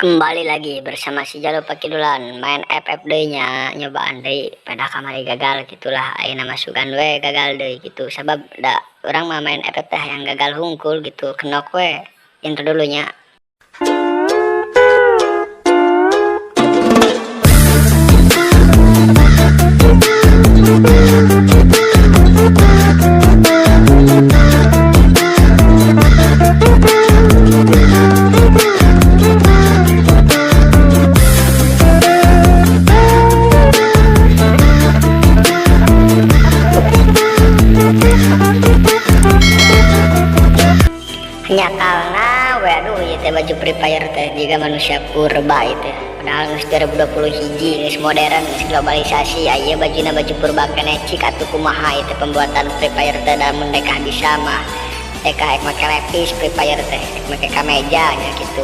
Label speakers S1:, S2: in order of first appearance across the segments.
S1: Kembali lagi bersama si Jalo Pakidulan main FF deui nya nyobaan deui pada kamari gagal gitulah ayeuna masukan we gagal deui gitu sabab da orang mah main FF teh yang gagal hungkul gitu kenok we intro dulunya. Nyakalna waduh ieu teh baju Free Fire teh juga manusia purba itu padahal geus 2020 hiji geus modern geus globalisasi aya bajuna baju purba keneh cik atuh kumaha itu pembuatan Free Fire teh damun dekah bisa mah dekah ek make lepis Free Fire teh ek make kameja nya gitu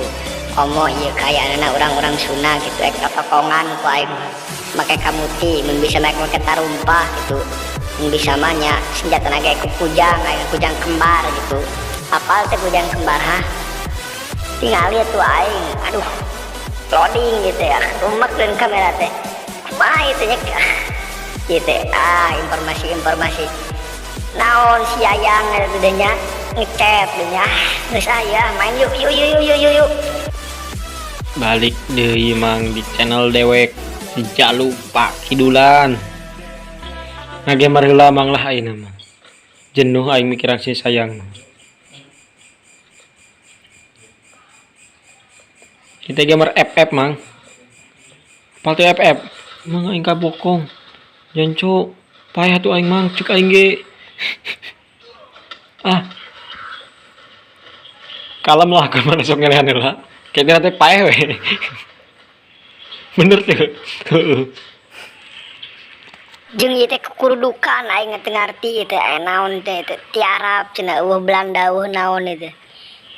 S1: komo ieu kayana orang-orang Sunda gitu ek tokongan ku aing make kamuti mun bisa make tarumpah gitu mun bisa mah nya senjata ge kujang kembar gitu. Apal teh kujang kembar ha tinggal lihat tuh aing aduh loading gitu ya rumek dan kamera teh kumaha itu nya gitu informasi naon si ayang itu nya ngechat nya geus aya main yuk
S2: balik deui mang di channel dewek si Jalu Pakidulan ngagemer heula mang lah ayeuna mah jenuh aing mikiran si sayang. Kita gamer FF mang apal teh FF mang aing kabokong jancu payah tuh aing mang cek aing ge kalem lah kun mana sok ngelehan heula kayaknya teh payah we bener tuh
S1: jeung ieu teh kekurudukan aing teu ngarti teh naon teh tiarap cenah eueuh Belanda eueuh naon itu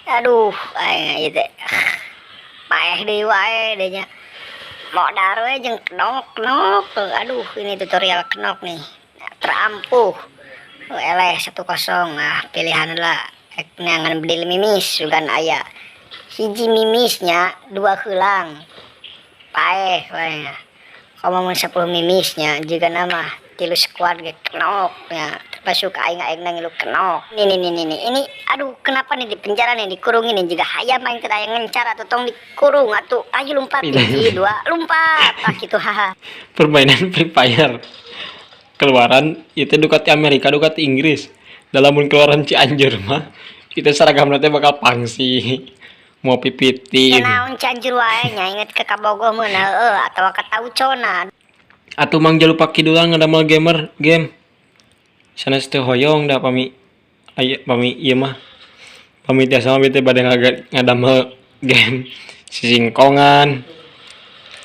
S1: aduh aing ieu teh paeh deui wae deh nya modar we jeung knok aduh ini tutorial knok nih terampuh eleh 1-0 pilihan lah ek neangan bedil mimis sugan aya hiji mimisnya 2 heulang paeh wae komo mun 10 mimisnya juga nama 3 squad ge knok nya terpasuk aing ngilu kenok ini aduh kenapa nih di penjara nih dikurung ini juga hayam aing teh aya ngencar atau tong dikurung atuh ayo lompat hiji 2 lompat tah kitu haha
S2: permainan Free Fire keluaran itu dukat di Amerika dukat di Inggris dalam keluaran Cianjur mah kita seragamna teh bakal pangsi mau pipitin
S1: naon Cianjur wae nya inget ke Kabogoh meuh atawa ka Taucona
S2: atuh mang Jalu Pakidulan ngadamel game sanes teu hoyong da pami ieu mah pami tiasa mah bete bade ngadamel game sisingkongan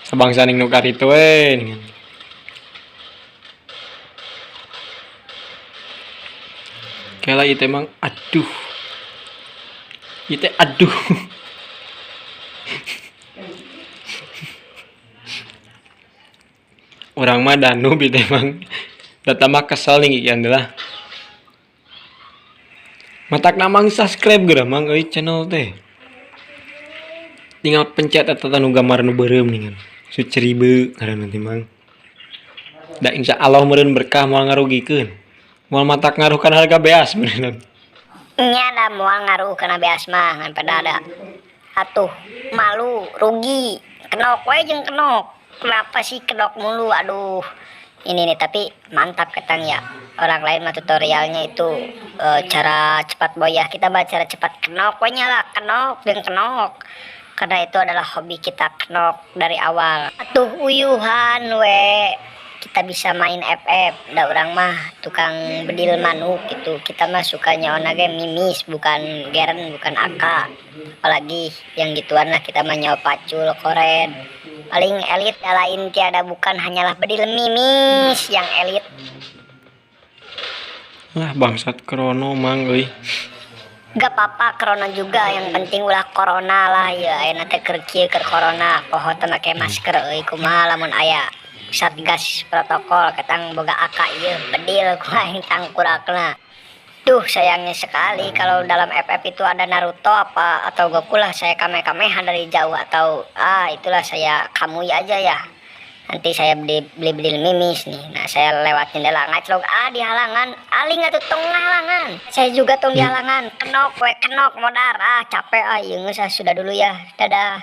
S2: sabangsa ning nu karitu we kela ieu teh mang aduh orang mah danu bi teh mang data mah kesel nih ikan lah matak namang subscribe geura mang euy channel teh tinggal pencet eta nu gambar nu beureum ningan suceribe ngaranna teh mang da insyaallah meureun berkah moal ngarugikeun moal matak ngaruhkan harga beas beneran
S1: nya da moal ngaruhkeun beas mah ngan pada ada atuh malu rugi kenok we jeung kenok kenapa sih kedok mulu aduh ini nih tapi mantap ketang ya orang lain mah tutorialnya itu cara cepat boyah kita baca cara cepat kenok pokoknya lah kenok dan kenok karena itu adalah hobi kita kenok dari awal atuh uyuhan we kita bisa main FF da orang mah tukang bedil manuk gitu kita mah sukanya onage mimis bukan geren bukan AK apalagi yang gituan lah kita mah nyawa pacul koren paling elit lain tiada bukan hanyalah bedil mimis yang elit
S2: lah bangsat krono mang euy
S1: gak apa-apa corona juga yang penting ulah corona lah ya ayeuna teh keur kieu keur corona poho teh make masker euy kumaha lamun aya satgas protokol ketang boga AK ieu bedil ku aing tangkurakna Duh, sayangnya sekali kalau dalam FF itu ada Naruto apa atau Goku lah, saya kamehameha dari jauh, atau itulah saya kamui aja ya. Nanti saya beli mimis nih. Nah, saya lewat jendela ngaclok, dihalangan. Aling atuh tong halangan. Saya juga tong dihalangan. Kenok modar. Capek ieu geus sudah dulu ya. Dadah.